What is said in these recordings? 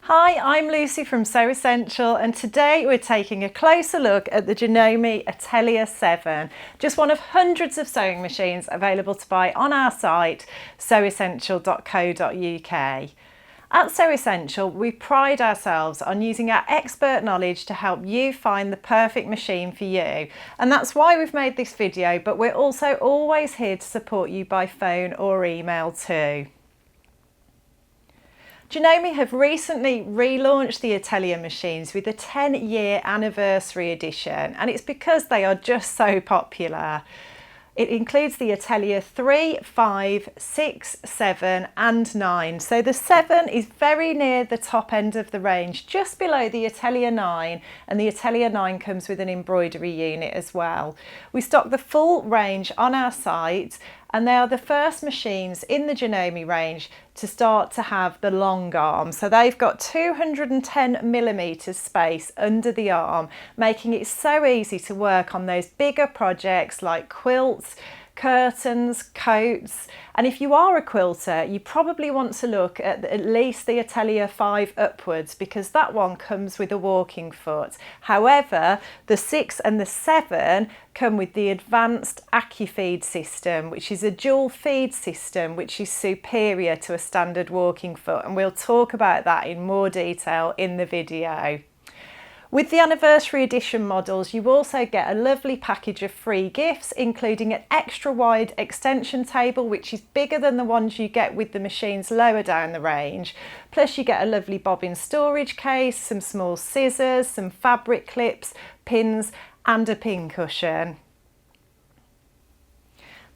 Hi, I'm Lucy from Sew Essential, and today we're taking a closer look at the Janome Atelier 7, just one of hundreds of sewing machines available to buy on our site sewessential.co.uk. At Sew Essential, we pride ourselves on using our expert knowledge to help you find the perfect machine for you, and that's why we've made this video, but we're also always here to support you by phone or email too. Janome have recently relaunched the Atelier machines with a 10-year anniversary edition, and it's because they are just so popular. It includes the Atelier 3, 5, 6, 7 and 9. So the 7 is very near the top end of the range, just below the Atelier 9, and the Atelier 9 comes with an embroidery unit as well. We stock the full range on our site, and they are the first machines in the Janome range to start to have the long arm. So they've got 210mm space under the arm, making it so easy to work on those bigger projects like quilts, curtains, coats. And if you are a quilter, you probably want to look at least the Atelier 5 upwards, because that one comes with a walking foot. However, the 6 and the 7 come with the advanced Acufeed system, which is a dual feed system which is superior to a standard walking foot, and we'll talk about that in more detail in the video. With the anniversary edition models, you also get a lovely package of free gifts, including an extra wide extension table, which is bigger than the ones you get with the machines lower down the range. Plus you get a lovely bobbin storage case, some small scissors, some fabric clips, pins and a pin cushion.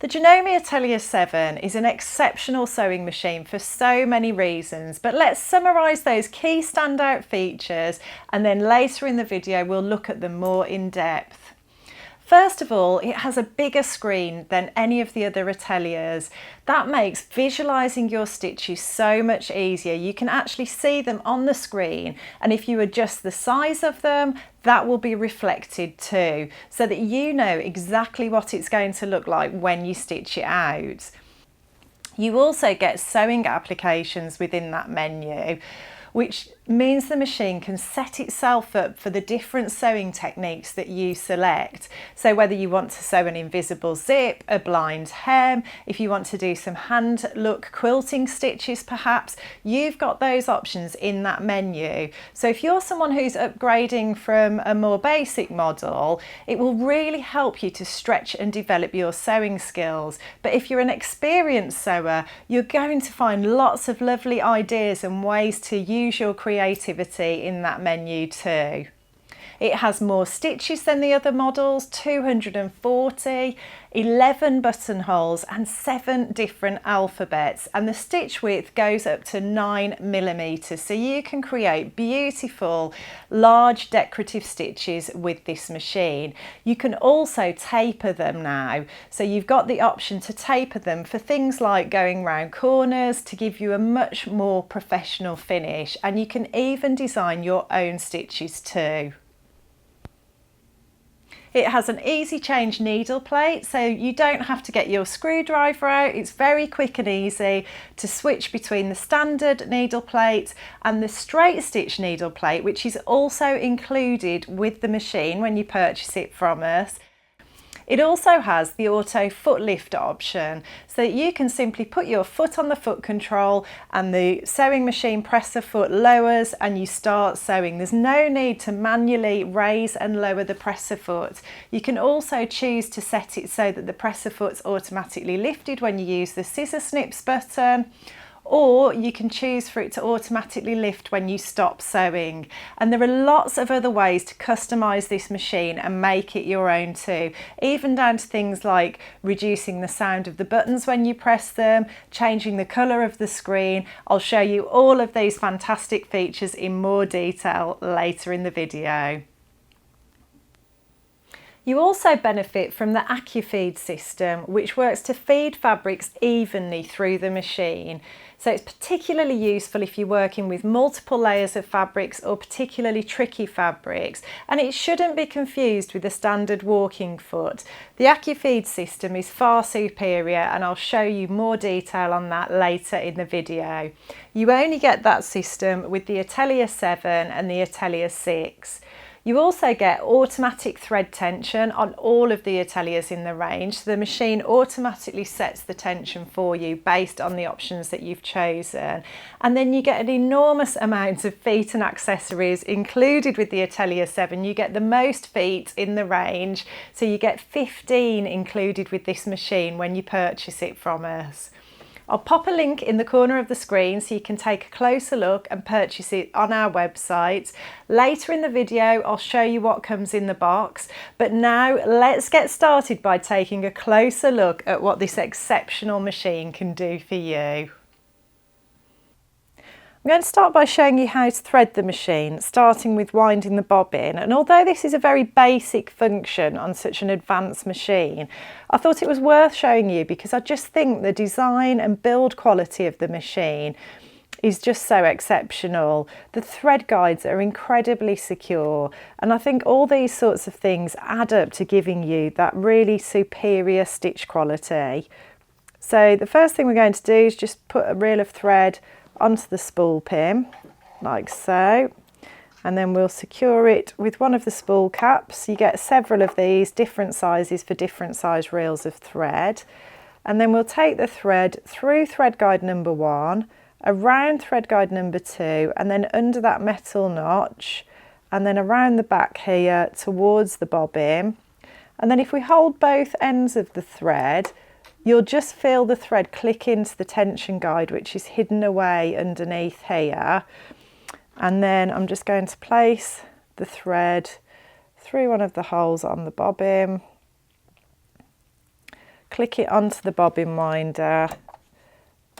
The Janome Atelier 7 is an exceptional sewing machine for so many reasons, but let's summarise those key standout features, and then later in the video we'll look at them more in depth. First of all, it has a bigger screen than any of the other Ateliers. That makes visualising your stitches so much easier. You can actually see them on the screen, and if you adjust the size of them, that will be reflected too, so that you know exactly what it's going to look like when you stitch it out. You also get sewing applications within that menu, which means the machine can set itself up for the different sewing techniques that you select. So whether you want to sew an invisible zip, a blind hem, if you want to do some hand look quilting stitches perhaps, you've got those options in that menu. So if you're someone who's upgrading from a more basic model, it will really help you to stretch and develop your sewing skills. But if you're an experienced sewer, you're going to find lots of lovely ideas and ways to use your creativity in that menu too. It has more stitches than the other models, 240, 11 buttonholes and 7 different alphabets, and the stitch width goes up to 9mm, so you can create beautiful large decorative stitches with this machine. You can also taper them now, so you've got the option to taper them for things like going round corners to give you a much more professional finish, and you can even design your own stitches too. It has an easy change needle plate, so you don't have to get your screwdriver out. It's very quick and easy to switch between the standard needle plate and the straight stitch needle plate, which is also included with the machine when you purchase it from us. It also has the auto foot lift option, so that you can simply put your foot on the foot control and the sewing machine presser foot lowers and you start sewing. There's no need to manually raise and lower the presser foot. You can also choose to set it so that the presser foot's automatically lifted when you use the scissor snips button, or you can choose for it to automatically lift when you stop sewing. And there are lots of other ways to customise this machine and make it your own too, even down to things like reducing the sound of the buttons when you press them, changing the colour of the screen. I'll show you all of these fantastic features in more detail later in the video. You also benefit from the Acufeed system, which works to feed fabrics evenly through the machine. So it's particularly useful if you're working with multiple layers of fabrics or particularly tricky fabrics, and it shouldn't be confused with the standard walking foot. The Acufeed system is far superior, and I'll show you more detail on that later in the video. You only get that system with the Atelier 7 and the Atelier 6. You also get automatic thread tension on all of the Ateliers in the range, so the machine automatically sets the tension for you based on the options that you've chosen. And then you get an enormous amount of feet and accessories included with the Atelier 7. You get the most feet in the range, so you get 15 included with this machine when you purchase it from us. I'll pop a link in the corner of the screen so you can take a closer look and purchase it on our website. Later in the video, I'll show you what comes in the box, but now let's get started by taking a closer look at what this exceptional machine can do for you. I'm going to start by showing you how to thread the machine, starting with winding the bobbin. And although this is a very basic function on such an advanced machine, I thought it was worth showing you because I just think the design and build quality of the machine is just so exceptional. The thread guides are incredibly secure, and I think all these sorts of things add up to giving you that really superior stitch quality. So the first thing we're going to do is just put a reel of thread onto the spool pin like so, and then we'll secure it with one of the spool caps. You get several of these different sizes for different size reels of thread, and then we'll take the thread through thread guide number 1, around thread guide number 2, and then under that metal notch, and then around the back here towards the bobbin. And then if we hold both ends of the thread, you'll just feel the thread click into the tension guide, which is hidden away underneath here. And then I'm just going to place the thread through one of the holes on the bobbin, click it onto the bobbin winder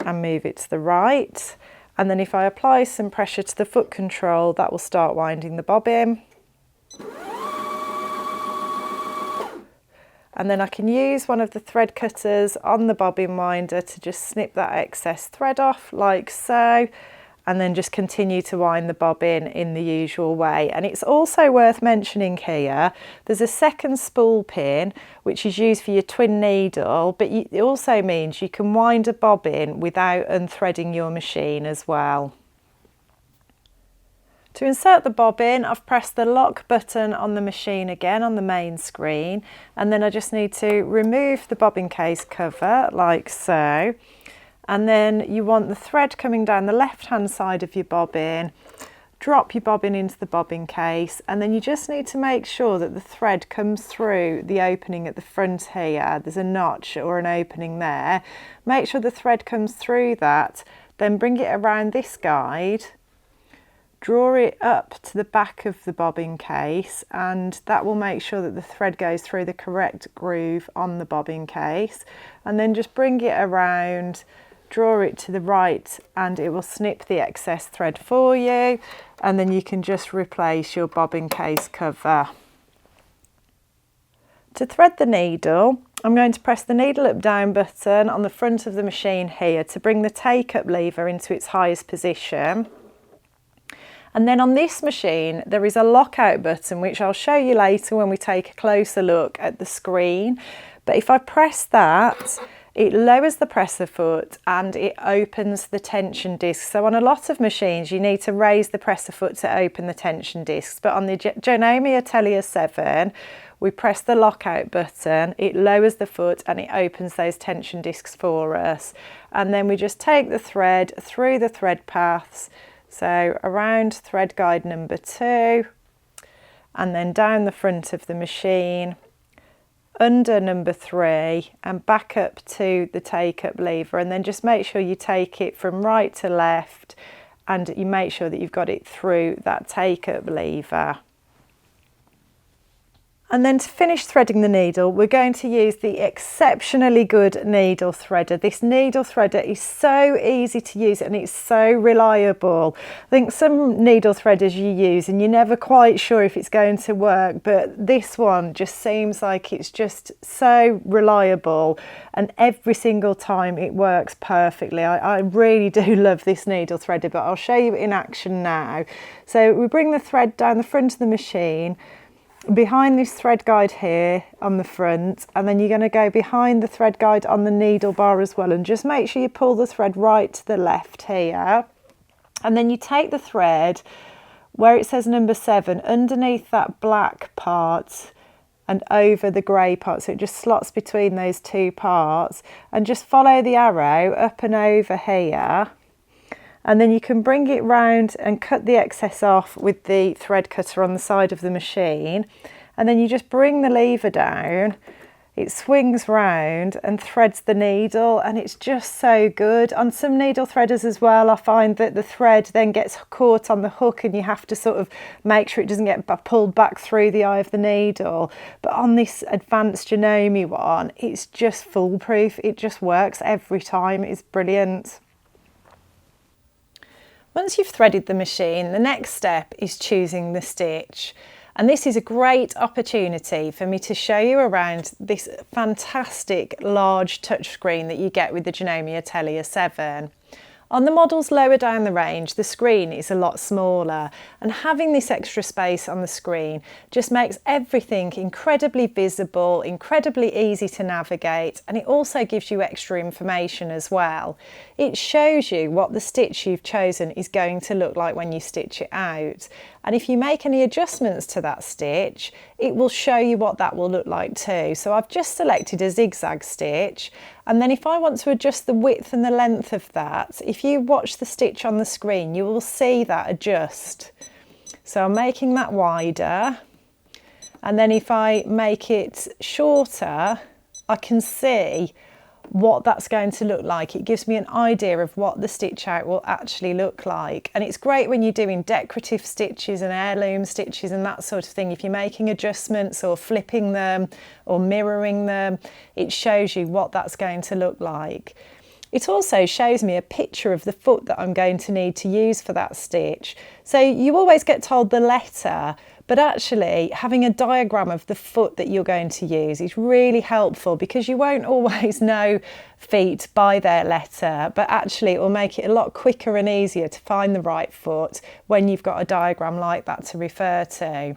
and move it to the right. And then if I apply some pressure to the foot control, that will start winding the bobbin. And then I can use one of the thread cutters on the bobbin winder to just snip that excess thread off like so, and then just continue to wind the bobbin in the usual way. And it's also worth mentioning here, there's a second spool pin which is used for your twin needle, but it also means you can wind a bobbin without unthreading your machine as well. To insert the bobbin, I've pressed the lock button on the machine again on the main screen, and then I just need to remove the bobbin case cover like so. And then you want the thread coming down the left hand side of your bobbin, drop your bobbin into the bobbin case, and then you just need to make sure that the thread comes through the opening at the front here. There's a notch or an opening there. Make sure the thread comes through that, then bring it around this guide, draw it up to the back of the bobbin case, and that will make sure that the thread goes through the correct groove on the bobbin case. And then just bring it around, draw it to the right, and it will snip the excess thread for you, and then you can just replace your bobbin case cover. To thread the needle, I'm going to press the needle up down button on the front of the machine here to bring the take up lever into its highest position. And then on this machine, there is a lockout button, which I'll show you later when we take a closer look at the screen. But if I press that, it lowers the presser foot and it opens the tension disc. So on a lot of machines, you need to raise the presser foot to open the tension discs. But on the Janome Atelier 7, we press the lockout button, it lowers the foot and it opens those tension discs for us. And then we just take the thread through the thread paths, so around thread guide number 2, and then down the front of the machine, under number 3, and back up to the take up lever, and then just make sure you take it from right to left and you make sure that you've got it through that take up lever. And then to finish threading the needle, we're going to use the exceptionally good needle threader. This needle threader is so easy to use and it's so reliable. I think some needle threaders you use and you're never quite sure if it's going to work, but this one just seems like it's just so reliable and every single time it works perfectly. I really do love this needle threader, but I'll show you in action now. So we bring the thread down the front of the machine, behind this thread guide here on the front, and then you're going to go behind the thread guide on the needle bar as well, and just make sure you pull the thread right to the left here, and then you take the thread where it says number 7 underneath that black part and over the grey part, so it just slots between those two parts, and just follow the arrow up and over here. And then you can bring it round and cut the excess off with the thread cutter on the side of the machine. And then you just bring the lever down, it swings round and threads the needle, and it's just so good. On some needle threaders as well, I find that the thread then gets caught on the hook and you have to sort of make sure it doesn't get pulled back through the eye of the needle. But on this advanced Janome one, it's just foolproof. It just works every time. It's brilliant. Once you've threaded the machine, the next step is choosing the stitch. And this is a great opportunity for me to show you around this fantastic large touchscreen that you get with the Janome Atelier 7. On the models lower down the range, the screen is a lot smaller, and having this extra space on the screen just makes everything incredibly visible, incredibly easy to navigate, and it also gives you extra information as well. It shows you what the stitch you've chosen is going to look like when you stitch it out. And if you make any adjustments to that stitch, it will show you what that will look like too. So I've just selected a zigzag stitch, and then if I want to adjust the width and the length of that, if you watch the stitch on the screen, you will see that adjust. So I'm making that wider, and then if I make it shorter, I can see what that's going to look like. It gives me an idea of what the stitch out will actually look like. And it's great when you're doing decorative stitches and heirloom stitches and that sort of thing. If you're making adjustments or flipping them or mirroring them, it shows you what that's going to look like. It also shows me a picture of the foot that I'm going to need to use for that stitch. So you always get told the letter, but actually having a diagram of the foot that you're going to use is really helpful, because you won't always know feet by their letter, but actually it will make it a lot quicker and easier to find the right foot when you've got a diagram like that to refer to.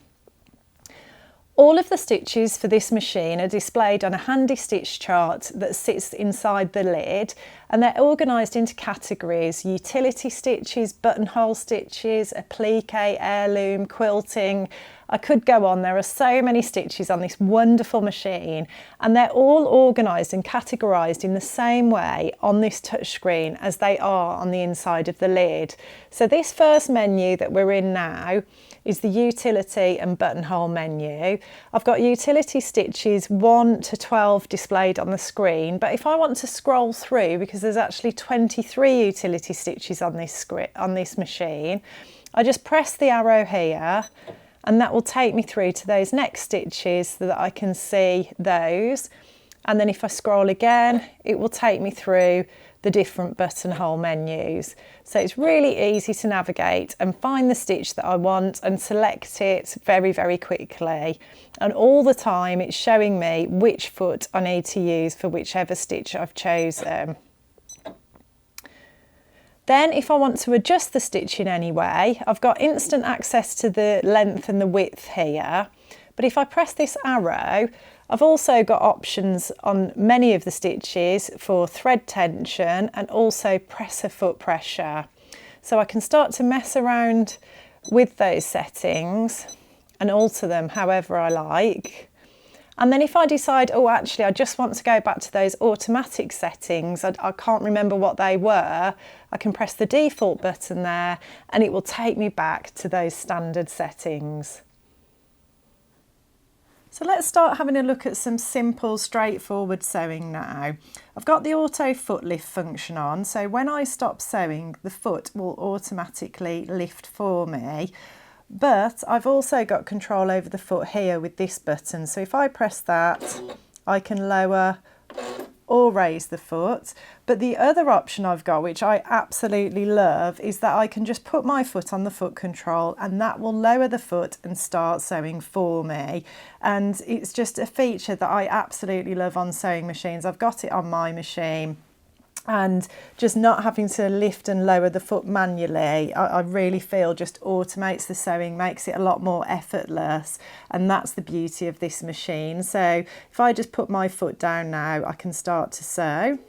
All of the stitches for this machine are displayed on a handy stitch chart that sits inside the lid, and they're organised into categories: utility stitches, buttonhole stitches, applique, heirloom, quilting. I could go on. There are so many stitches on this wonderful machine, and they're all organised and categorised in the same way on this touchscreen as they are on the inside of the lid. So this first menu that we're in now is the utility and buttonhole menu. I've got utility stitches 1 to 12 displayed on the screen, but if I want to scroll through, because there's actually 23 utility stitches on this machine, I just press the arrow here, and that will take me through to those next stitches so that I can see those. And then if I scroll again, it will take me through the different buttonhole menus. So it's really easy to navigate and find the stitch that I want and select it very, very quickly. And all the time it's showing me which foot I need to use for whichever stitch I've chosen. Then if I want to adjust the stitch in any way, I've got instant access to the length and the width here. But if I press this arrow, I've also got options on many of the stitches for thread tension and also presser foot pressure. So I can start to mess around with those settings and alter them however I like. And then if I decide, oh, actually, I just want to go back to those automatic settings, I can't remember what they were, I can press the default button there and it will take me back to those standard settings. So let's start having a look at some simple, straightforward sewing now. I've got the auto foot lift function on, so when I stop sewing, the foot will automatically lift for me. But I've also got control over the foot here with this button. So if I press that, I can lower or raise the foot. But the other option I've got, which I absolutely love, is that I can just put my foot on the foot control and that will lower the foot and start sewing for me. And it's just a feature that I absolutely love on sewing machines. I've got it on my machine. And just not having to lift and lower the foot manually, I really feel just automates the sewing, makes it a lot more effortless, and that's the beauty of this machine. So if I just put my foot down now, I can start to sew.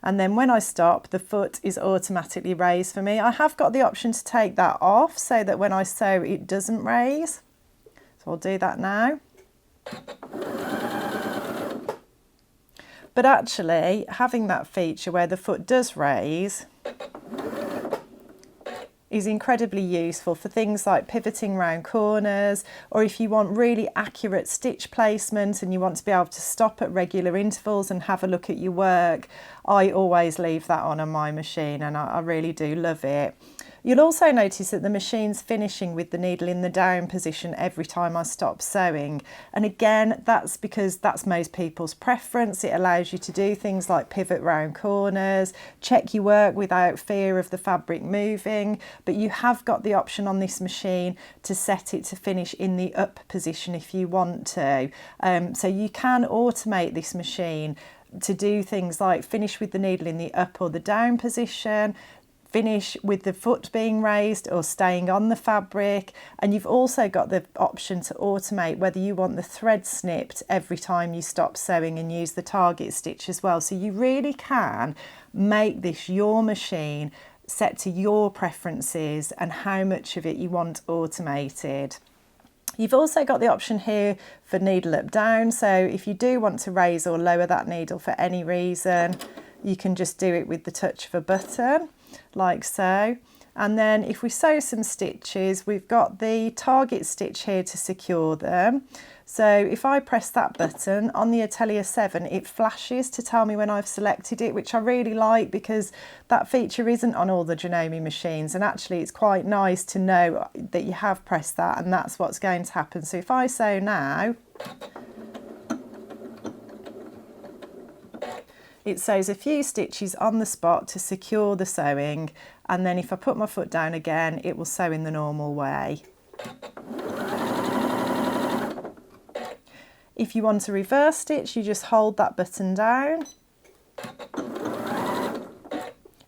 And then when I stop, the foot is automatically raised for me. I have got the option to take that off so that when I sew it doesn't raise. So I'll do that now. But actually, having that feature where the foot does raise is incredibly useful for things like pivoting round corners, or if you want really accurate stitch placement and you want to be able to stop at regular intervals and have a look at your work. I always leave that on my machine, and I really do love it. You'll also notice that the machine's finishing with the needle in the down position every time I stop sewing. And again, that's because that's most people's preference. It allows you to do things like pivot round corners, check your work without fear of the fabric moving, but you have got the option on this machine to set it to finish in the up position if you want to. So you can automate this machine to do things like finish with the needle in the up or the down position, finish with the foot being raised or staying on the fabric, and you've also got the option to automate whether you want the thread snipped every time you stop sewing and use the target stitch as well. So you really can make this your machine, set to your preferences and how much of it you want automated. You've also got the option here for needle up down, so if you do want to raise or lower that needle for any reason, you can just do it with the touch of a button, like so. And then if we sew some stitches, we've got the target stitch here to secure them. So if I press that button on the Atelier 7, it flashes to tell me when I've selected it, which I really like because that feature isn't on all the Janome machines, and actually it's quite nice to know that you have pressed that and that's what's going to happen. So if I sew now, it sews a few stitches on the spot to secure the sewing, and then if I put my foot down again, it will sew in the normal way. If you want to reverse stitch, you just hold that button down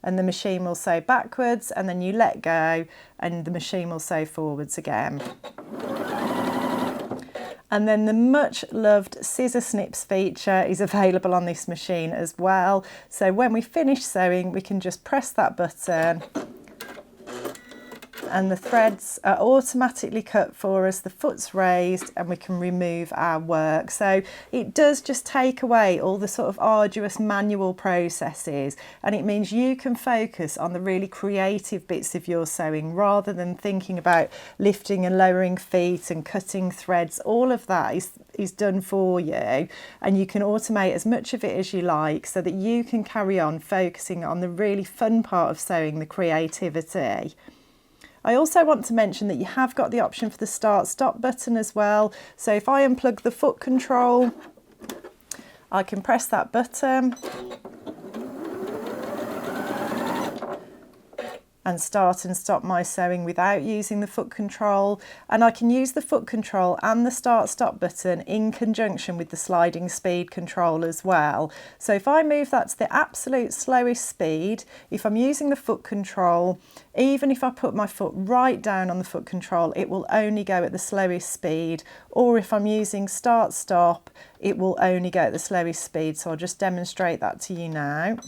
and the machine will sew backwards, and then you let go and the machine will sew forwards again. And then the much loved scissor snips feature is available on this machine as well. So when we finish sewing, we can just press that button and the threads are automatically cut for us, the foot's raised, and we can remove our work. So it does just take away all the sort of arduous manual processes, and it means you can focus on the really creative bits of your sewing rather than thinking about lifting and lowering feet and cutting threads. All of that is done for you, and you can automate as much of it as you like so that you can carry on focusing on the really fun part of sewing, the creativity. I also want to mention that you have got the option for the start-stop button as well. So if I unplug the foot control, I can press that button and start and stop my sewing without using the foot control. And I can use the foot control and the start-stop button in conjunction with the sliding speed control as well. So if I move that to the absolute slowest speed, if I'm using the foot control, even if I put my foot right down on the foot control, it will only go at the slowest speed. Or if I'm using start-stop, it will only go at the slowest speed. So I'll just demonstrate that to you now.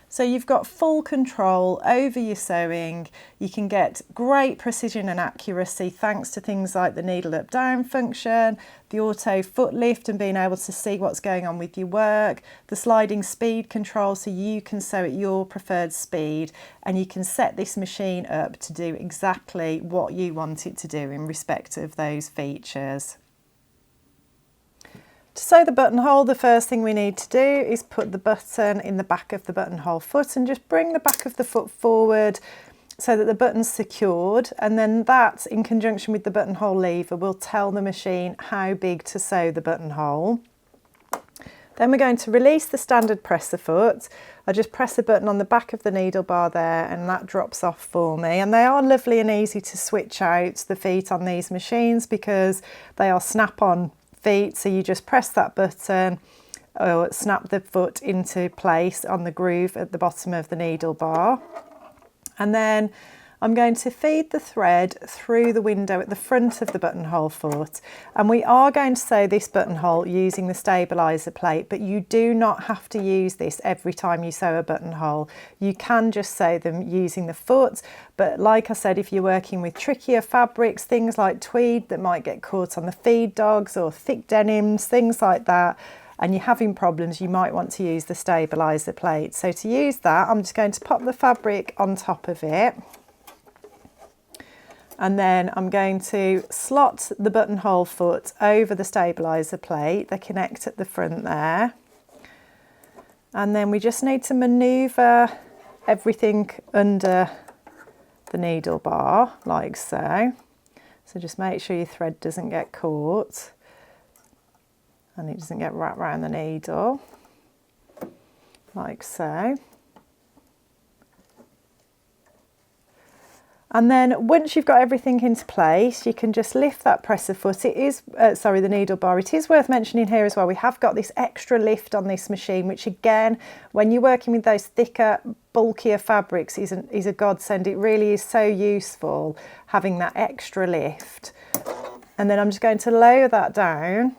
So you've got full control over your sewing. You can get great precision and accuracy thanks to things like the needle up down function, the auto foot lift and being able to see what's going on with your work, the sliding speed control so you can sew at your preferred speed, and you can set this machine up to do exactly what you want it to do in respect of those features. To sew the buttonhole, the first thing we need to do is put the button in the back of the buttonhole foot and just bring the back of the foot forward so that the button's secured, and then that, in conjunction with the buttonhole lever, will tell the machine how big to sew the buttonhole. Then we're going to release the standard presser foot. I just press the button on the back of the needle bar there and that drops off for me. And they are lovely and easy to switch out, the feet on these machines, because they are snap-on feet. So you just press that button or snap the foot into place on the groove at the bottom of the needle bar. And then I'm going to feed the thread through the window at the front of the buttonhole foot, and we are going to sew this buttonhole using the stabiliser plate, but you do not have to use this every time you sew a buttonhole. You can just sew them using the foot, but like I said, if you're working with trickier fabrics, things like tweed that might get caught on the feed dogs, or thick denims, things like that, and you're having problems, you might want to use the stabiliser plate. So to use that, I'm just going to pop the fabric on top of it. And then I'm going to slot the buttonhole foot over the stabiliser plate. They connect at the front there. And then we just need to manoeuvre everything under the needle bar, like so. So just make sure your thread doesn't get caught and it doesn't get wrapped around the needle, like so. And then once you've got everything into place, you can just lift that presser foot. It is, the needle bar. It is worth mentioning here as well, we have got this extra lift on this machine, which again, when you're working with those thicker, bulkier fabrics, is a godsend. It really is so useful having that extra lift. And then I'm just going to lower that down.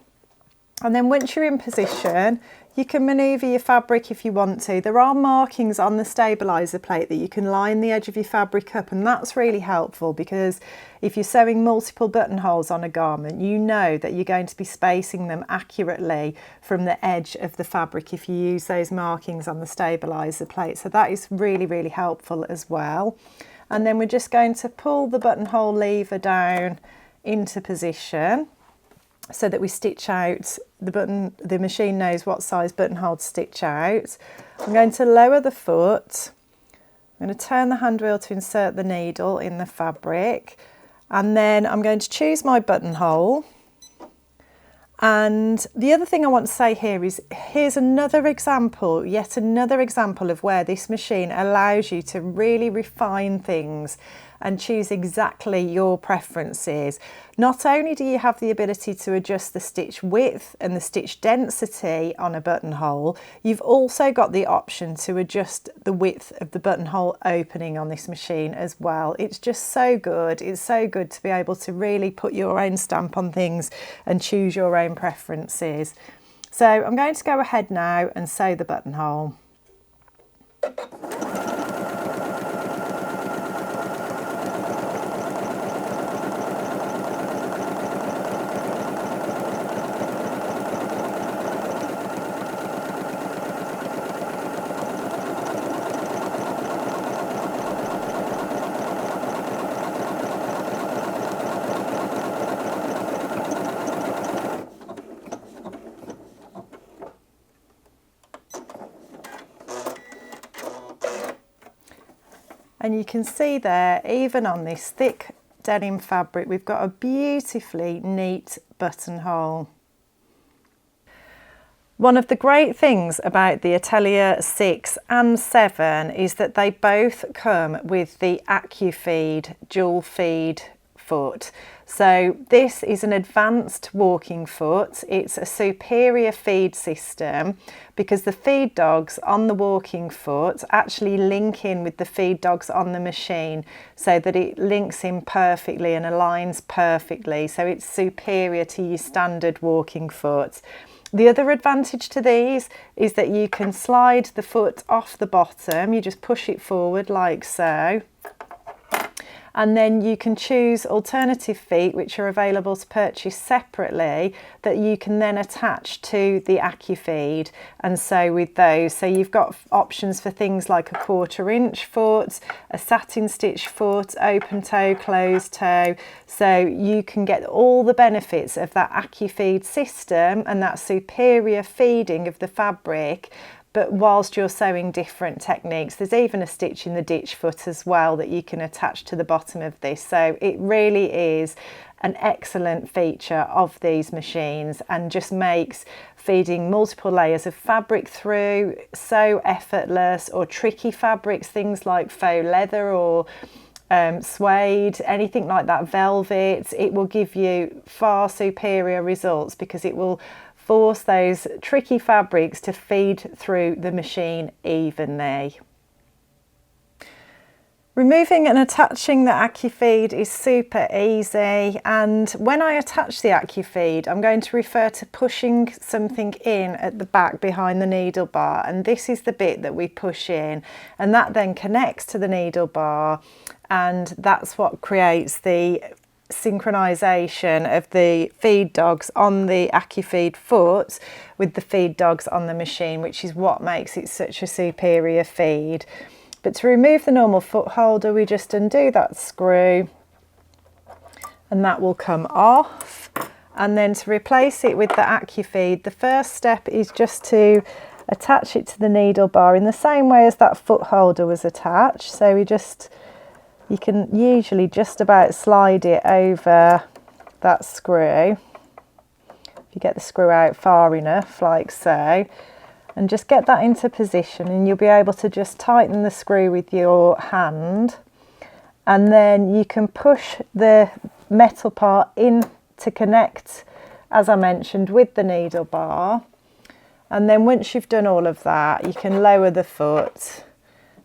And then once you're in position, you can manoeuvre your fabric if you want to. There are markings on the stabiliser plate that you can line the edge of your fabric up, and that's really helpful because if you're sewing multiple buttonholes on a garment, you know that you're going to be spacing them accurately from the edge of the fabric if you use those markings on the stabiliser plate. So that is really, really helpful as well. And then we're just going to pull the buttonhole lever down into position, so that we stitch out the button. The machine knows what size buttonhole to stitch out. I'm going to lower the foot. I'm going to turn the hand wheel to insert the needle in the fabric, and then I'm going to choose my buttonhole. And the other thing I want to say here is, here's another example, yet another example of where this machine allows you to really refine things and choose exactly your preferences. Not only do you have the ability to adjust the stitch width and the stitch density on a buttonhole, you've also got the option to adjust the width of the buttonhole opening on this machine as well. It's just so good. It's so good to be able to really put your own stamp on things and choose your own preferences. So I'm going to go ahead now and sew the buttonhole. And you can see there, even on this thick denim fabric, we've got a beautifully neat buttonhole. One of the great things about the Atelier 6 and 7 is that they both come with the Acufeed dual feed foot. So this is an advanced walking foot. It's a superior feed system because the feed dogs on the walking foot actually link in with the feed dogs on the machine so that it links in perfectly and aligns perfectly. So it's superior to your standard walking foot. The other advantage to these is that you can slide the foot off the bottom. You just push it forward like so. and then you can choose alternative feet which are available to purchase separately that you can then attach to the Acufeed and sew with those. So you've got options for things like a 1/4 inch foot, a satin stitch foot, open toe, closed toe, so you can get all the benefits of that Acufeed system and that superior feeding of the fabric, but whilst you're sewing different techniques. There's even a stitch in the ditch foot as well that you can attach to the bottom of this. So it really is an excellent feature of these machines and just makes feeding multiple layers of fabric through so effortless, or tricky fabrics, things like faux leather or suede, anything like that, velvet. It will give you far superior results because it will force those tricky fabrics to feed through the machine evenly. Removing and attaching the Acufeed is super easy, and when I attach the Acufeed I'm going to refer to pushing something in at the back behind the needle bar, and this is the bit that we push in, and that then connects to the needle bar, and that's what creates the synchronization of the feed dogs on the Acufeed foot with the feed dogs on the machine, which is what makes it such a superior feed. But to remove the normal foot holder, we just undo that screw and that will come off. And then to replace it with the Acufeed, the first step is just to attach it to the needle bar in the same way as that foot holder was attached. So you can usually just about slide it over that screw. If you get the screw out far enough, like so, and just get that into position, and you'll be able to just tighten the screw with your hand, and then you can push the metal part in to connect, as I mentioned, with the needle bar. And then once you've done all of that, you can lower the foot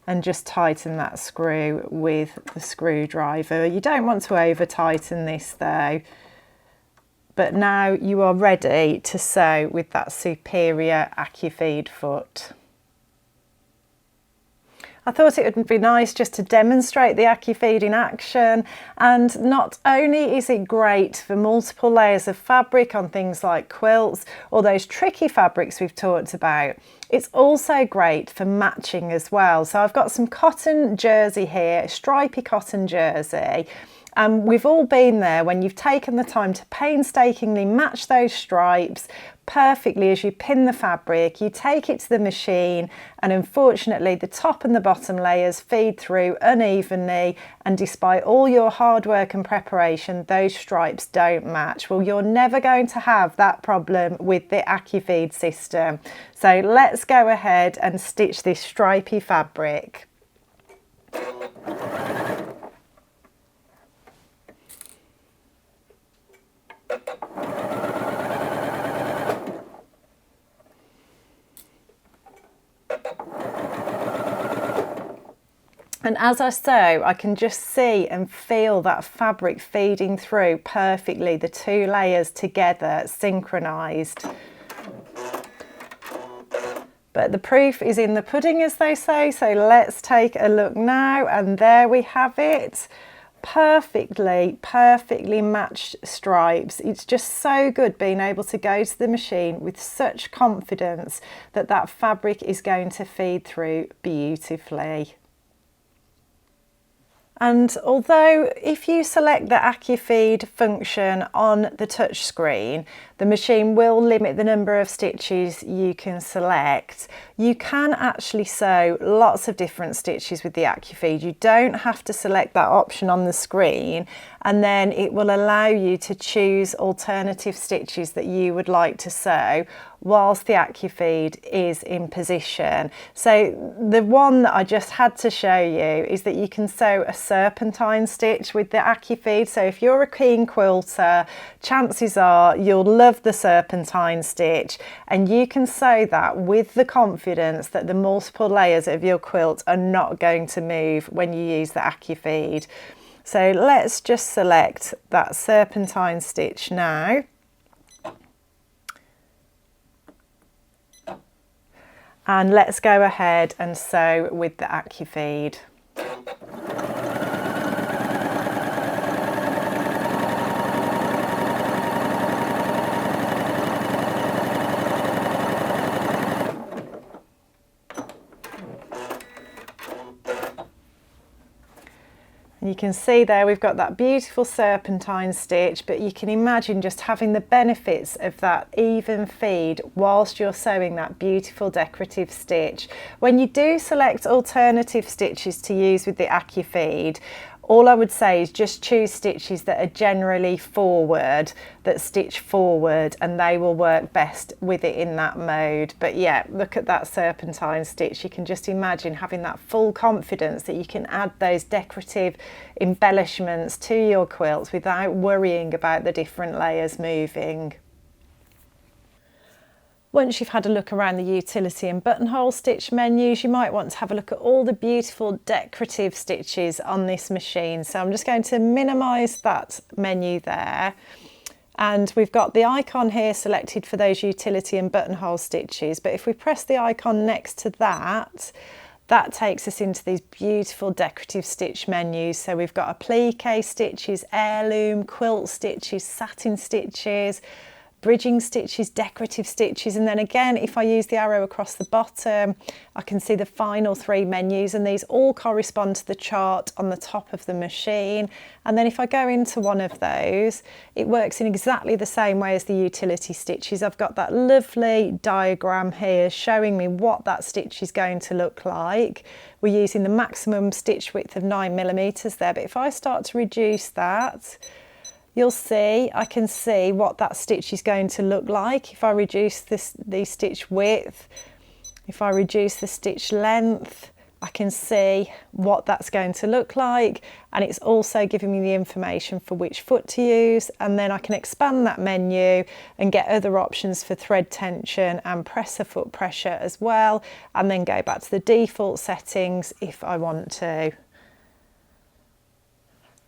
and just tighten that screw with the screwdriver. You don't want to over tighten this though. But now you are ready to sew with that superior Acufeed foot. I thought it would be nice just to demonstrate the Acufeed in action, and not only is it great for multiple layers of fabric on things like quilts or those tricky fabrics we've talked about, it's also great for matching as well. So I've got some cotton jersey here, stripy cotton jersey. We've all been there when you've taken the time to painstakingly match those stripes perfectly as you pin the fabric. You take it to the machine, and unfortunately the top and the bottom layers feed through unevenly, and despite all your hard work and preparation, those stripes don't match. Well, you're never going to have that problem with the Acufeed system. So let's go ahead and stitch this stripy fabric. And as I sew, I can just see and feel that fabric feeding through perfectly, the two layers together, synchronized. But the proof is in the pudding, as they say, so let's take a look now, and there we have it. Perfectly matched stripes. It's just so good being able to go to the machine with such confidence that that fabric is going to feed through beautifully. And although if you select the Acufeed function on the touch screen, the machine will limit the number of stitches you can select, you can actually sew lots of different stitches with the Acufeed. You don't have to select that option on the screen, and then it will allow you to choose alternative stitches that you would like to sew whilst the Acufeed is in position. So the one that I just had to show you is that you can sew a serpentine stitch with the Acufeed. So if you're a keen quilter, chances are you'll love the serpentine stitch, and you can sew that with the confidence that the multiple layers of your quilt are not going to move when you use the Acufeed. So let's just select that serpentine stitch now. And let's go ahead and sew with the Acufeed. you can see there we've got that beautiful serpentine stitch, but you can imagine just having the benefits of that even feed whilst you're sewing that beautiful decorative stitch. When you do select alternative stitches to use with the Acufeed, all I would say is just choose stitches that are generally forward, that stitch forward, and they will work best with it in that mode. But yeah, look at that serpentine stitch. You can just imagine having that full confidence that you can add those decorative embellishments to your quilts without worrying about the different layers moving. Once you've had a look around the utility and buttonhole stitch menus, you might want to have a look at all the beautiful decorative stitches on this machine. So I'm just going to minimise that menu there. And we've got the icon here selected for those utility and buttonhole stitches. But if we press the icon next to that, that takes us into these beautiful decorative stitch menus. So we've got applique stitches, heirloom, quilt stitches, satin stitches, bridging stitches, decorative stitches, and then again if I use the arrow across the bottom I can see the final 3 menus, and these all correspond to the chart on the top of the machine. And then if I go into one of those, it works in exactly the same way as the utility stitches. I've got that lovely diagram here showing me what that stitch is going to look like. We're using the maximum stitch width of 9mm there, but if I start to reduce that, you'll see, I can see what that stitch is going to look like. If I reduce the stitch width, if I reduce the stitch length, I can see what that's going to look like. And it's also giving me the information for which foot to use. And then I can expand that menu and get other options for thread tension and presser foot pressure as well. And then go back to the default settings if I want to.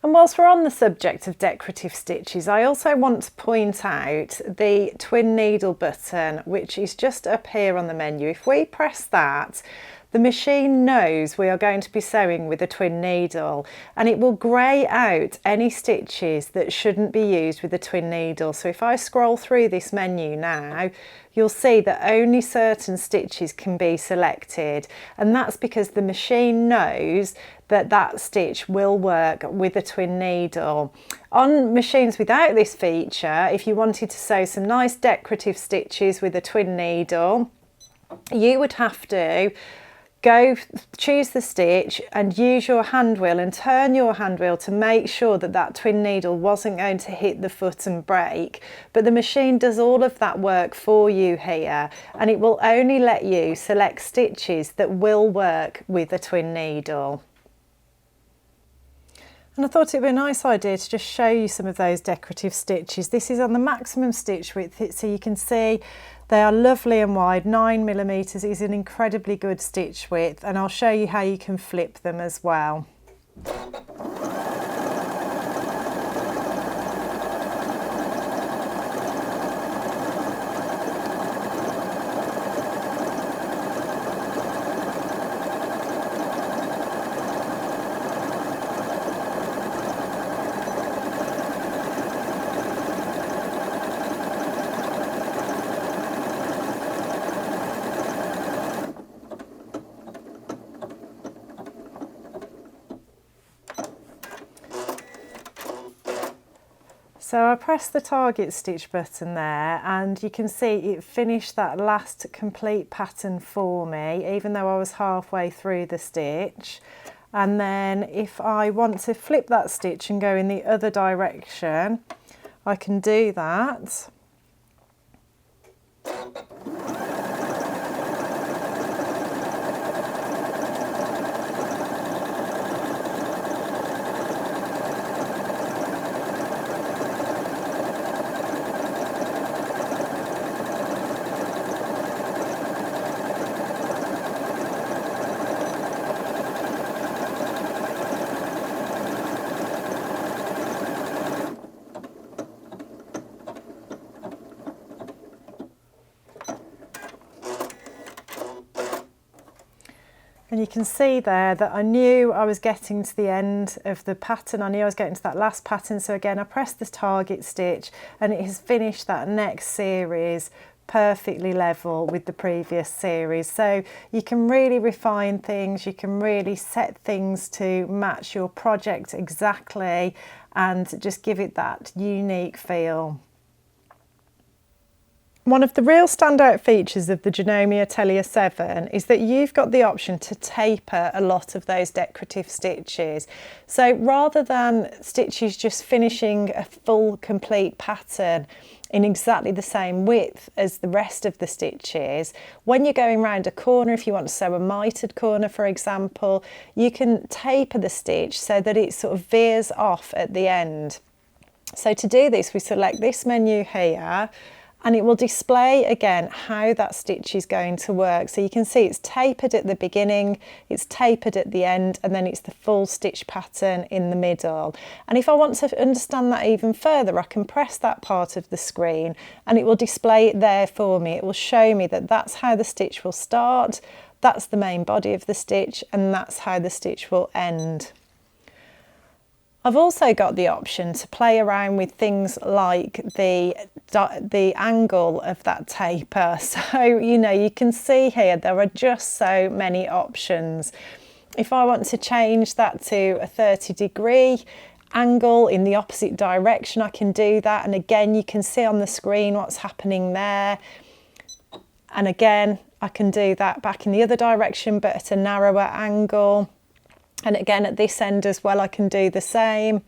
And whilst we're on the subject of decorative stitches, I also want to point out the twin needle button, which is just up here on the menu. If we press that, the machine knows we are going to be sewing with a twin needle, and it will grey out any stitches that shouldn't be used with a twin needle. So if I scroll through this menu now, you'll see that only certain stitches can be selected, and that's because the machine knows that that stitch will work with a twin needle. On machines without this feature, if you wanted to sew some nice decorative stitches with a twin needle, you would have to choose the stitch and use your hand wheel and turn your hand wheel to make sure that that twin needle wasn't going to hit the foot and break. But the machine does all of that work for you here, and it will only let you select stitches that will work with a twin needle. And I thought it would be a nice idea to just show you some of those decorative stitches. This is on the maximum stitch width, so you can see they are lovely and wide. 9mm is an incredibly good stitch width, and I'll show you how you can flip them as well. So I press the target stitch button there, and you can see it finished that last complete pattern for me, even though I was halfway through the stitch. And then if I want to flip that stitch and go in the other direction, I can do that. And you can see there that I knew I was getting to the end of the pattern. I knew I was getting to that last pattern. So again, I pressed the target stitch and it has finished that next series perfectly level with the previous series, so you can really refine things, you can really set things to match your project exactly and just give it that unique feel. One of the real standout features of the Janome Atelier 7 is that you've got the option to taper a lot of those decorative stitches. So rather than stitches just finishing a full complete pattern in exactly the same width as the rest of the stitches, when you're going around a corner, if you want to sew a mitered corner for example, you can taper the stitch so that it sort of veers off at the end. So to do this, we select this menu here, and it will display again how that stitch is going to work. So you can see it's tapered at the beginning, it's tapered at the end, and then it's the full stitch pattern in the middle. And if I want to understand that even further, I can press that part of the screen and it will display it there for me. It will show me that that's how the stitch will start, that's the main body of the stitch, and that's how the stitch will end. I've also got the option to play around with things like the angle of that taper. So, you know, you can see here there are just so many options. If I want to change that to a 30-degree angle in the opposite direction, I can do that. And again, you can see on the screen what's happening there. And again, I can do that back in the other direction, but at a narrower angle. And again, at this end as well, I can do the same.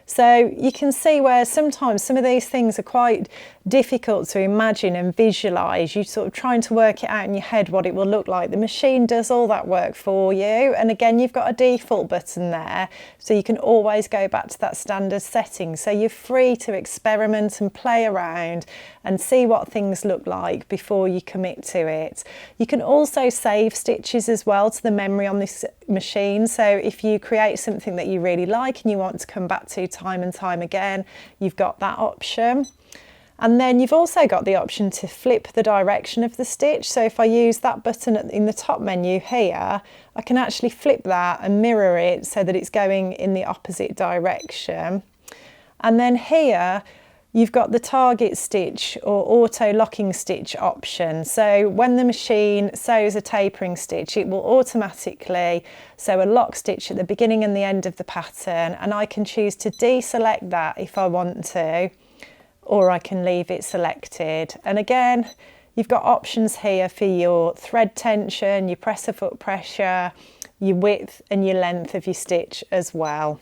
So you can see where sometimes some of these things are quite difficult to imagine and visualise. You're sort of trying to work it out in your head what it will look like. The machine does all that work for you. And again, you've got a default button there, so you can always go back to that standard setting. So you're free to experiment and play around and see what things look like before you commit to it. You can also save stitches as well to the memory on this machine. So if you create something that you really like and you want to come back to time and time again, you've got that option. And then you've also got the option to flip the direction of the stitch. So if I use that button in the top menu here, I can actually flip that and mirror it so that it's going in the opposite direction. And then here, you've got the target stitch or auto locking stitch option. So when the machine sews a tapering stitch, it will automatically sew a lock stitch at the beginning and the end of the pattern, and I can choose to deselect that if I want to, or I can leave it selected. And again, you've got options here for your thread tension, your presser foot pressure, your width and your length of your stitch as well.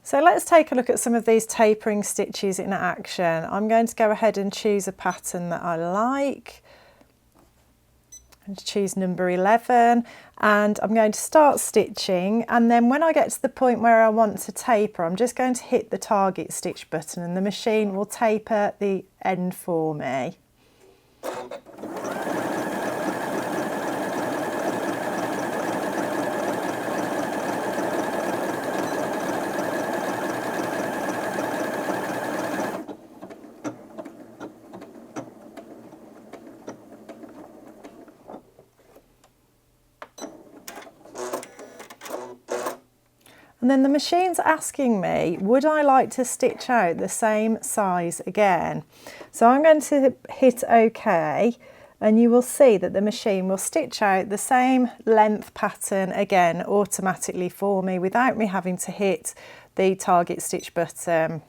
So let's take a look at some of these tapering stitches in action. I'm going to go ahead and choose a pattern that I like. I'm going to choose number 11, and I'm going to start stitching, and then when I get to the point where I want to taper, I'm just going to hit the target stitch button and the machine will taper the end for me. And then the machine's asking me, would I like to stitch out the same size again? So I'm going to hit OK, and you will see that the machine will stitch out the same length pattern again automatically for me without me having to hit the target stitch button.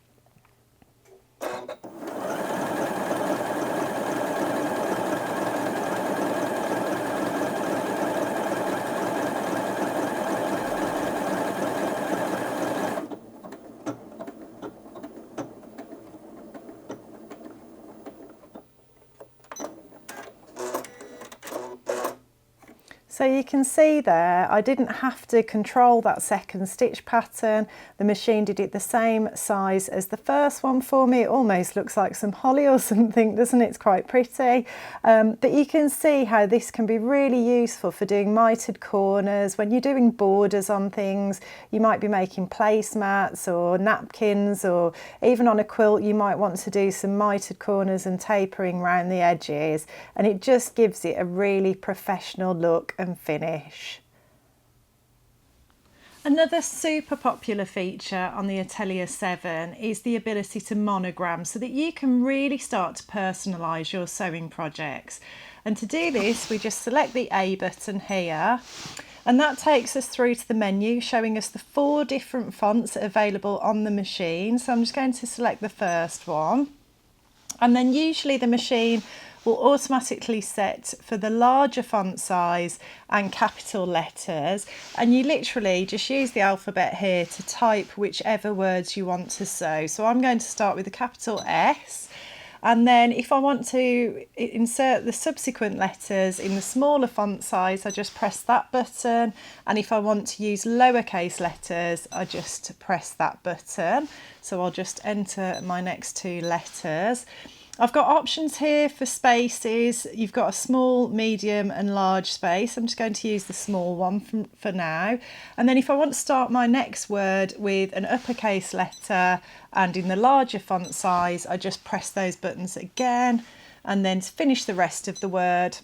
So you can see there, I didn't have to control that second stitch pattern. The machine did it the same size as the first one for me. It almost looks like some holly or something, doesn't it? It's quite pretty. But you can see how this can be really useful for doing mitered corners. When you're doing borders on things, you might be making placemats or napkins, or even on a quilt, you might want to do some mitered corners and tapering around the edges. And it just gives it a really professional look and finish. Another super popular feature on the Atelier 7 is the ability to monogram so that you can really start to personalise your sewing projects. And to do this, we just select the A button here, and that takes us through to the menu showing us the 4 different fonts available on the machine. So I'm just going to select the first one, and then usually the machine will automatically set for the larger font size and capital letters, and you literally just use the alphabet here to type whichever words you want to sew. So I'm going to start with the capital S, and then if I want to insert the subsequent letters in the smaller font size, I just press that button, and if I want to use lowercase letters, I just press that button. So I'll just enter my next 2 letters. I've got options here for spaces. You've got a small, medium and large space. I'm just going to use the small one for now. And then if I want to start my next word with an uppercase letter and in the larger font size, I just press those buttons again. And then to finish the rest of the word,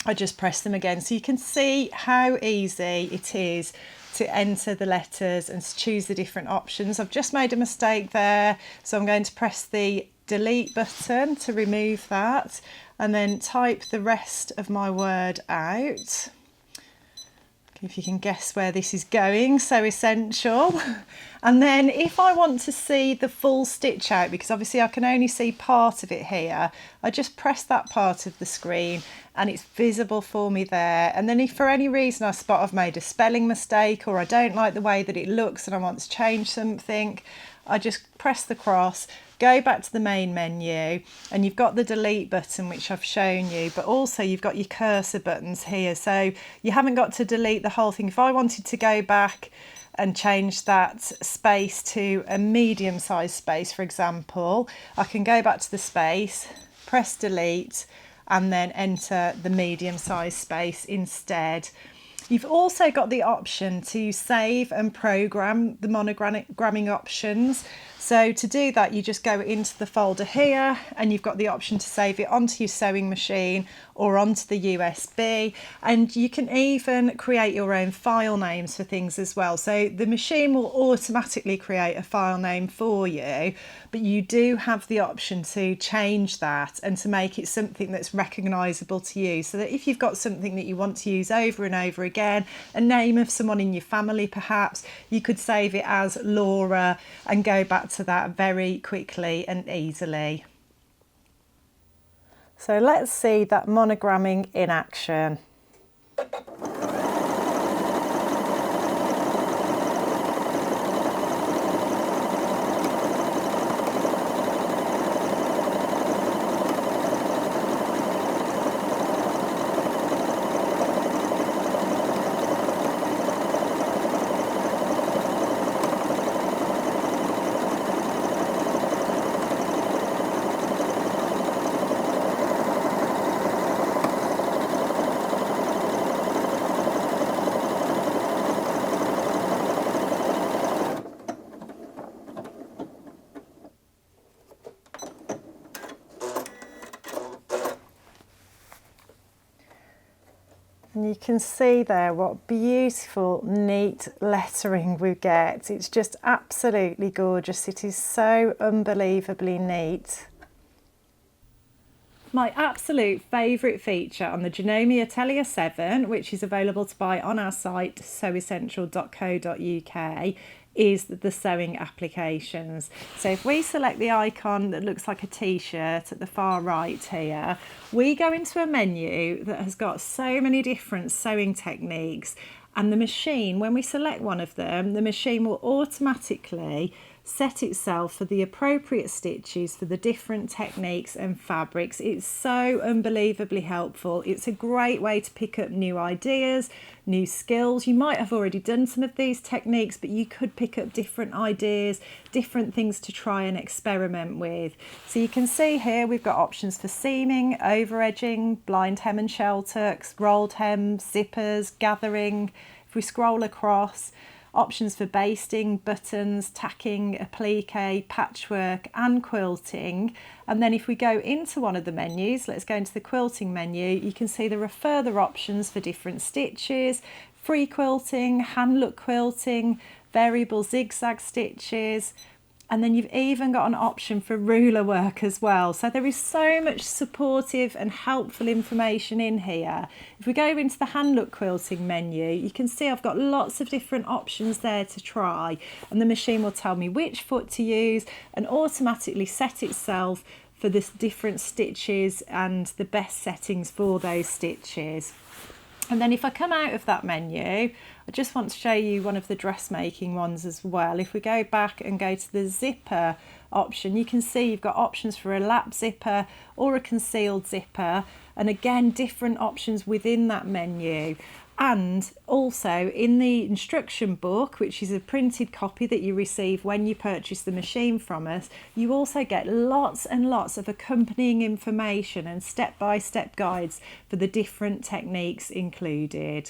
I just press them again. So you can see how easy it is to enter the letters and to choose the different options. I've just made a mistake there, so I'm going to press the delete button to remove that and then type the rest of my word out. If you can guess where this is going, so essential. And then if I want to see the full stitch out, because obviously I can only see part of it here, I just press that part of the screen and it's visible for me there. And then if for any reason I spot I've made a spelling mistake or I don't like the way that it looks and I want to change something, I just press the cross, go back to the main menu, and you've got the delete button, which I've shown you, but also you've got your cursor buttons here. So you haven't got to delete the whole thing. If I wanted to go back and change that space to a medium-sized space, for example, I can go back to the space, press delete, and then enter the medium-sized space instead. You've also got the option to save and program the monogramming options. So to do that, you just go into the folder here and you've got the option to save it onto your sewing machine or onto the USB. And you can even create your own file names for things as well. So the machine will automatically create a file name for you, but you do have the option to change that and to make it something that's recognisable to you, so that if you've got something that you want to use over and over again, a name of someone in your family perhaps, you could save it as Laura and go back to that very quickly and easily. So let's see that monogramming in action. And you can see there what beautiful, neat lettering we get. It's just absolutely gorgeous. It is so unbelievably neat. My absolute favourite feature on the Janome Atelier 7, which is available to buy on our site sewessential.co.uk, is the sewing applications. So if we select the icon that looks like a t-shirt at the far right here, we go into a menu that has got so many different sewing techniques, and the machine, when we select one of them, the machine will automatically set itself for the appropriate stitches for the different techniques and fabrics. It's so unbelievably helpful. It's a great way to pick up new ideas, new skills. You might have already done some of these techniques, but you could pick up different ideas, different things to try and experiment with. So you can see here we've got options for seaming, over edging, blind hem and shell tucks, rolled hem, zippers, gathering. If we scroll across, options for basting, buttons, tacking, applique, patchwork and quilting. And then if we go into one of the menus, let's go into the quilting menu, you can see there are further options for different stitches, free quilting, hand look quilting, variable zigzag stitches, and then you've even got an option for ruler work as well. So there is so much supportive and helpful information in here. If we go into the hand look quilting menu, you can see I've got lots of different options there to try, and the machine will tell me which foot to use and automatically set itself for the different stitches and the best settings for those stitches. And then if I come out of that menu, I just want to show you one of the dressmaking ones as well. If we go back and go to the zipper option, you can see you've got options for a lap zipper or a concealed zipper, and again different options within that menu. And also in the instruction book, which is a printed copy that you receive when you purchase the machine from us, you also get lots and lots of accompanying information and step-by-step guides for the different techniques included.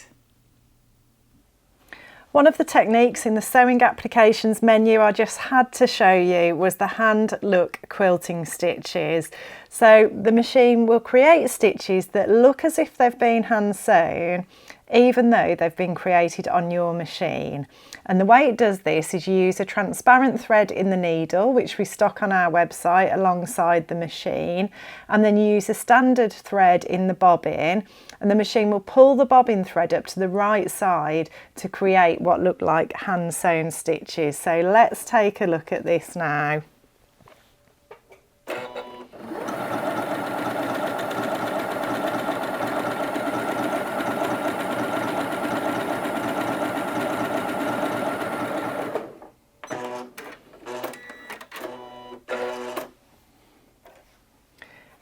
One of the techniques in the sewing applications menu I just had to show you was the hand look quilting stitches. So the machine will create stitches that look as if they've been hand sewn, even though they've been created on your machine. And the way it does this is you use a transparent thread in the needle, which we stock on our website alongside the machine, and then you use a standard thread in the bobbin, and the machine will pull the bobbin thread up to the right side to create what look like hand sewn stitches. So let's take a look at this now.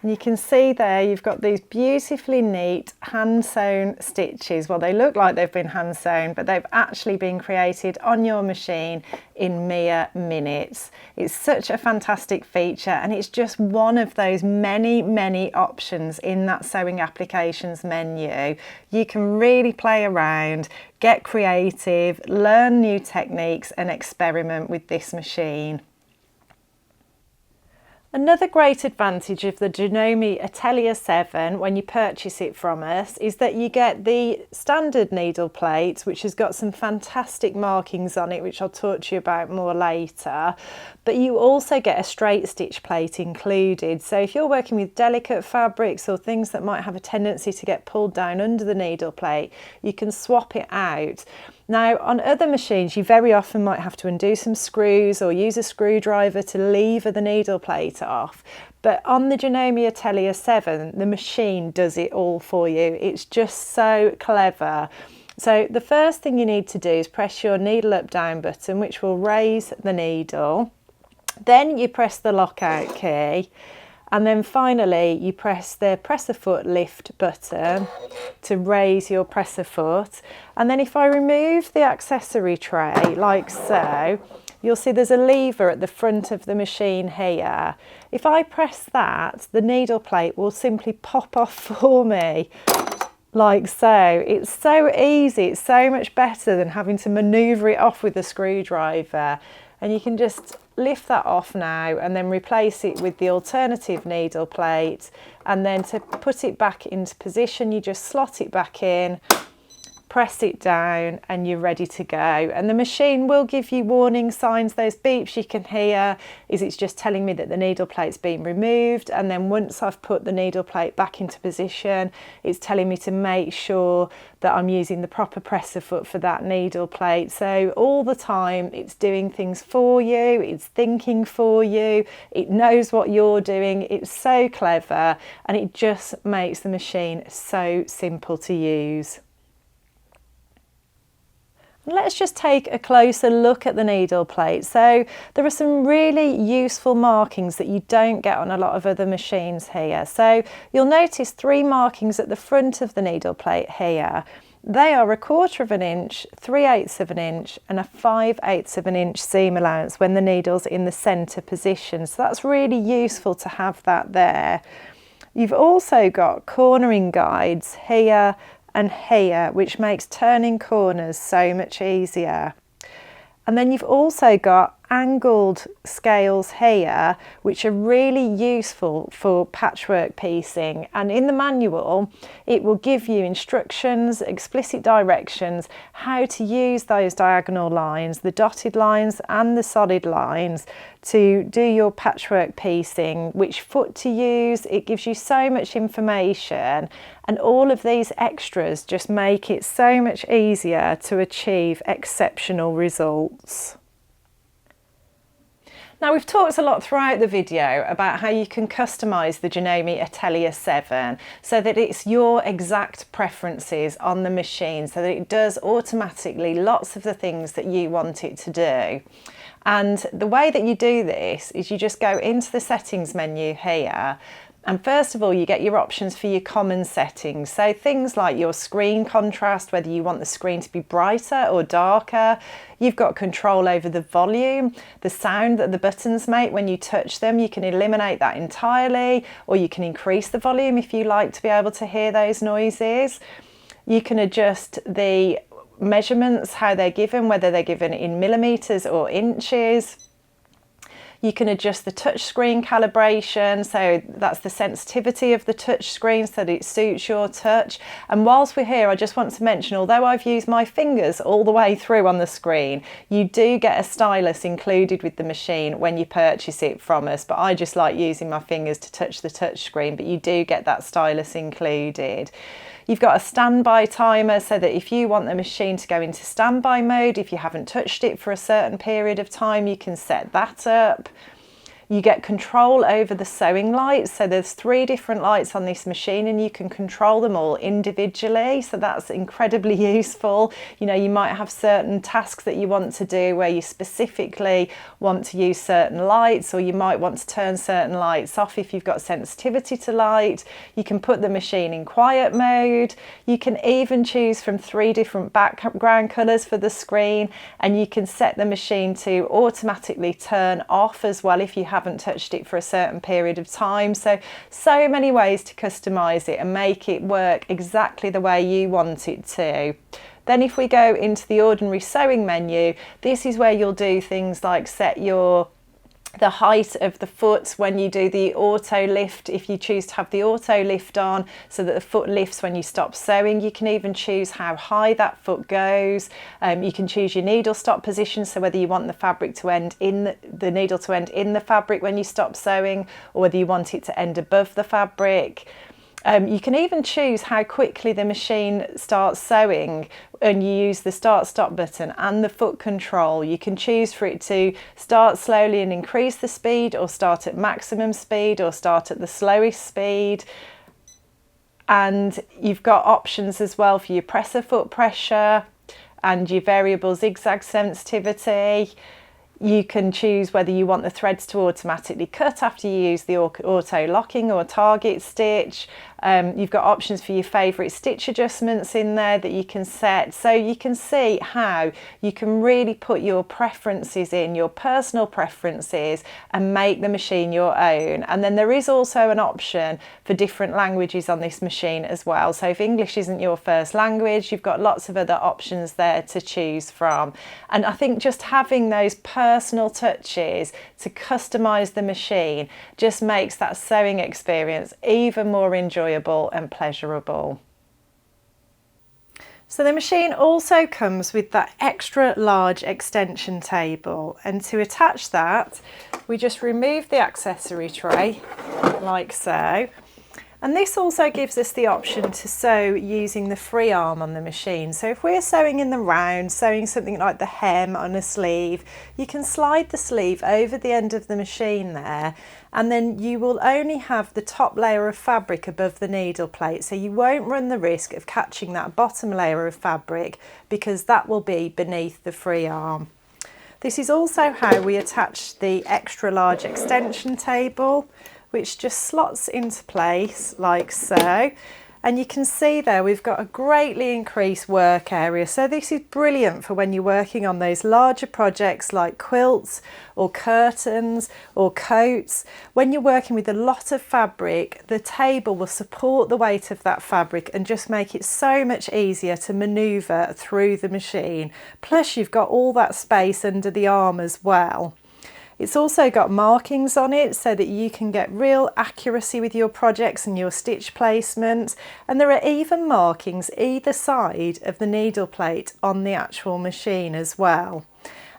And you can see there you've got these beautifully neat hand sewn stitches. Well, they look like they've been hand sewn, but they've actually been created on your machine in mere minutes. It's such a fantastic feature, and it's just one of those many options in that sewing applications menu. You can really play around, get creative, learn new techniques and experiment with this machine. Another great advantage of the Janome Atelier 7 when you purchase it from us is that you get the standard needle plate, which has got some fantastic markings on it, which I'll talk to you about more later. But you also get a straight stitch plate included. So if you're working with delicate fabrics or things that might have a tendency to get pulled down under the needle plate, you can swap it out. Now, on other machines, you very often might have to undo some screws or use a screwdriver to lever the needle plate off. But on the Janome Atelier 7, the machine does it all for you. It's just so clever. So the first thing you need to do is press your needle up down button, which will raise the needle. Then you press the lockout key. And then finally you press the presser foot lift button to raise your presser foot. And then if I remove the accessory tray like so, you'll see there's a lever at the front of the machine here. If I press that, the needle plate will simply pop off for me like so. It's so easy, it's so much better than having to manoeuvre it off with a screwdriver. And you can just lift that off now and then replace it with the alternative needle plate, and then to put it back into position you just slot it back in, press it down and you're ready to go. And the machine will give you warning signs. Those beeps you can hear is it's just telling me that the needle plate's been removed, and then once I've put the needle plate back into position it's telling me to make sure that I'm using the proper presser foot for that needle plate. So all the time it's doing things for you, it's thinking for you, it knows what you're doing. It's so clever and it just makes the machine so simple to use. Let's just take a closer look at the needle plate. So there are some really useful markings that you don't get on a lot of other machines here. So you'll notice 3 markings at the front of the needle plate here. They are 1/4 of an inch, 3/8 of an inch and a 5/8 of an inch seam allowance when the needle's in the centre position. So that's really useful to have that there. You've also got cornering guides here and here, which makes turning corners so much easier. And then you've also got angled scales here, which are really useful for patchwork piecing. And in the manual, it will give you instructions, explicit directions, how to use those diagonal lines, the dotted lines and the solid lines to do your patchwork piecing, which foot to use. It gives you so much information, and all of these extras just make it so much easier to achieve exceptional results. Now, we've talked a lot throughout the video about how you can customise the Janome Atelier 7 so that it's your exact preferences on the machine, so that it does automatically lots of the things that you want it to do. And the way that you do this is you just go into the settings menu here, and first of all you get your options for your common settings, so things like your screen contrast, whether you want the screen to be brighter or darker. You've got control over the volume, the sound that the buttons make when you touch them. You can eliminate that entirely, or you can increase the volume if you like to be able to hear those noises. You can adjust the measurements, how they're given, whether they're given in millimeters or inches. You can adjust the touch screen calibration, so that's the sensitivity of the touch screen so that it suits your touch. And whilst we're here, I just want to mention, although I've used my fingers all the way through on the screen, you do get a stylus included with the machine when you purchase it from us, but I just like using my fingers to touch the touch screen, but you do get that stylus included. You've got a standby timer, so that if you want the machine to go into standby mode, if you haven't touched it for a certain period of time, you can set that up. You get control over the sewing lights, so there's 3 different lights on this machine and you can control them all individually, so that's incredibly useful. You know, you might have certain tasks that you want to do where you specifically want to use certain lights, or you might want to turn certain lights off if you've got sensitivity to light. You can put the machine in quiet mode. You can even choose from 3 different background colours for the screen, and you can set the machine to automatically turn off as well if you haven't touched it for a certain period of time. So many ways to customise it and make it work exactly the way you want it to. Then if we go into the ordinary sewing menu, this is where you'll do things like set the height of the foot when you do the auto lift, if you choose to have the auto lift on so that the foot lifts when you stop sewing. You can even choose how high that foot goes. You can choose your needle stop position, so whether you want the fabric to end in the needle to end in the fabric when you stop sewing, or whether you want it to end above the fabric. You can even choose how quickly the machine starts sewing, and you use the start stop button and the foot control. You can choose for it to start slowly and increase the speed, or start at maximum speed, or start at the slowest speed. And you've got options as well for your presser foot pressure and your variable zigzag sensitivity. You can choose whether you want the threads to automatically cut after you use the auto locking or target stitch. You've got options for your favourite stitch adjustments in there that you can set. So you can see how you can really put your preferences in, your personal preferences, and make the machine your own. And then there is also an option for different languages on this machine as well. So if English isn't your first language, you've got lots of other options there to choose from. And I think just having those personal touches to customise the machine just makes that sewing experience even more enjoyable and pleasurable. So the machine also comes with that extra large extension table, and to attach that we just remove the accessory tray like so. And this also gives us the option to sew using the free arm on the machine. So if we're sewing in the round, sewing something like the hem on a sleeve, you can slide the sleeve over the end of the machine there, and then you will only have the top layer of fabric above the needle plate, so you won't run the risk of catching that bottom layer of fabric, because that will be beneath the free arm. This is also how we attach the extra large extension table, which just slots into place like so. And you can see there we've got a greatly increased work area. So this is brilliant for when you're working on those larger projects like quilts or curtains or coats. When you're working with a lot of fabric, the table will support the weight of that fabric and just make it so much easier to manoeuvre through the machine. Plus you've got all that space under the arm as well. It's also got markings on it so that you can get real accuracy with your projects and your stitch placement. And there are even markings either side of the needle plate on the actual machine as well.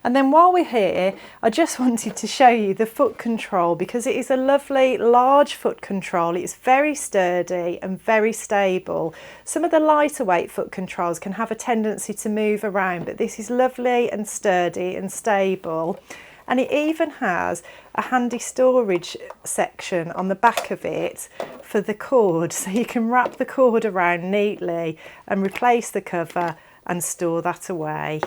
And then while we're here, I just wanted to show you the foot control because it is a lovely large foot control. It's very sturdy and very stable. Some of the lighter weight foot controls can have a tendency to move around, but this is lovely and sturdy and stable. And it even has a handy storage section on the back of it for the cord, so you can wrap the cord around neatly and replace the cover and store that away.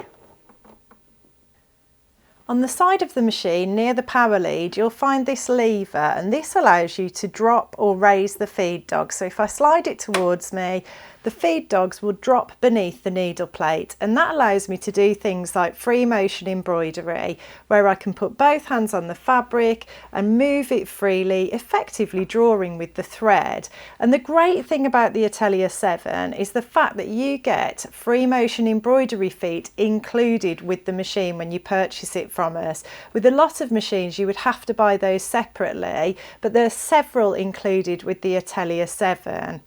On the side of the machine near the power lead, you'll find this lever, and this allows you to drop or raise the feed dog. So if I slide it towards me, the feed dogs will drop beneath the needle plate, and that allows me to do things like free motion embroidery, where I can put both hands on the fabric and move it freely, effectively drawing with the thread. And the great thing about the Atelier 7 is the fact that you get free motion embroidery feet included with the machine when you purchase it from us. With a lot of machines you would have to buy those separately, but there's several included with the Atelier 7.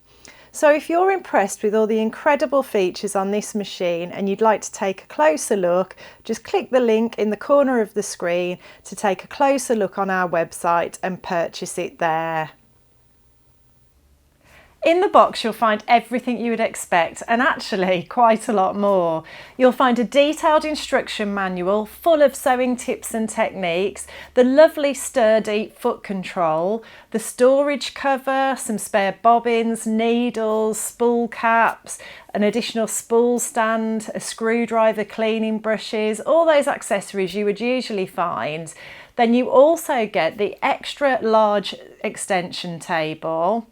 So if you're impressed with all the incredible features on this machine and you'd like to take a closer look, just click the link in the corner of the screen to take a closer look on our website and purchase it there. In the box you'll find everything you would expect, and actually quite a lot more. You'll find a detailed instruction manual full of sewing tips and techniques, the lovely sturdy foot control, the storage cover, some spare bobbins, needles, spool caps, an additional spool stand, a screwdriver, cleaning brushes, all those accessories you would usually find. Then you also get the extra large extension table,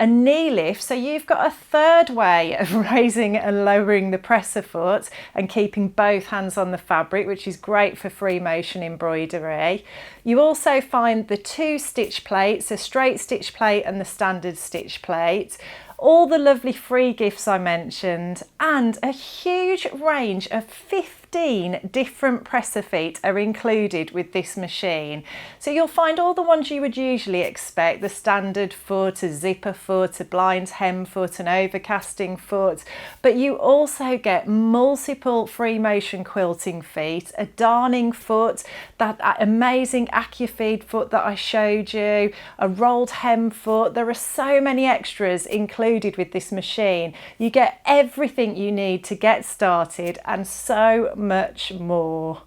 a knee lift, so you've got a third way of raising and lowering the presser foot and keeping both hands on the fabric, which is great for free motion embroidery. You also find the two stitch plates, a straight stitch plate and the standard stitch plate, all the lovely free gifts I mentioned, and a huge range of 15 different presser feet are included with this machine. So you'll find all the ones you would usually expect, the standard foot, a zipper foot, a blind hem foot, an overcasting foot, but you also get multiple free motion quilting feet, a darning foot, that amazing Acufeed foot that I showed you, a rolled hem foot. There are so many extras included with this machine. You get everything you need to get started and so much more.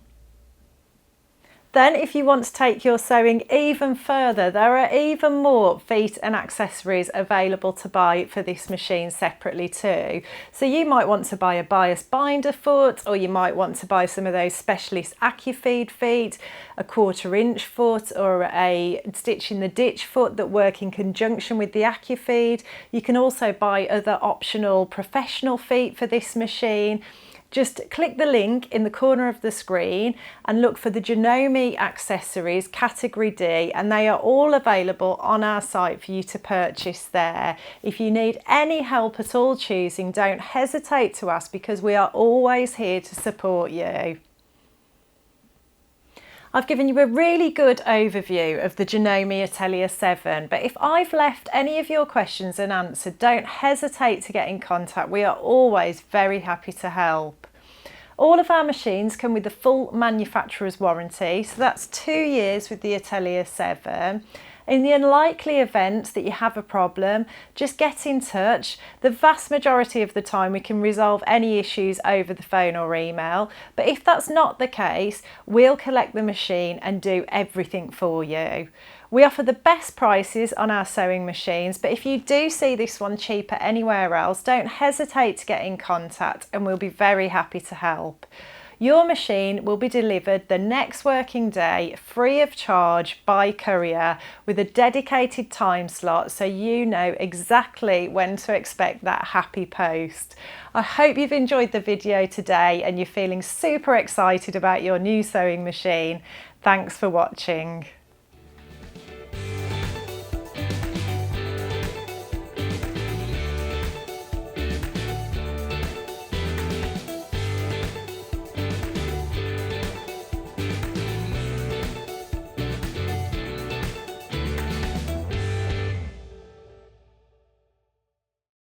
Then if you want to take your sewing even further, there are even more feet and accessories available to buy for this machine separately too. So you might want to buy a bias binder foot, or you might want to buy some of those specialist Acufeed feet, a 1/4 inch foot, or a stitch in the ditch foot that work in conjunction with the Acufeed. You can also buy other optional professional feet for this machine. Just click the link in the corner of the screen and look for the Janome accessories category D, and they are all available on our site for you to purchase there. If you need any help at all choosing, don't hesitate to ask, because we are always here to support you. I've given you a really good overview of the Janome Atelier 7, but if I've left any of your questions unanswered, don't hesitate to get in contact. We are always very happy to help. All of our machines come with a full manufacturer's warranty, so that's 2 years with the Atelier 7. In the unlikely event that you have a problem, just get in touch. The vast majority of the time we can resolve any issues over the phone or email, but if that's not the case, we'll collect the machine and do everything for you. We offer the best prices on our sewing machines, but if you do see this one cheaper anywhere else, don't hesitate to get in contact and we'll be very happy to help. Your machine will be delivered the next working day free of charge by courier with a dedicated time slot, so you know exactly when to expect that happy post. I hope you've enjoyed the video today and you're feeling super excited about your new sewing machine. Thanks for watching.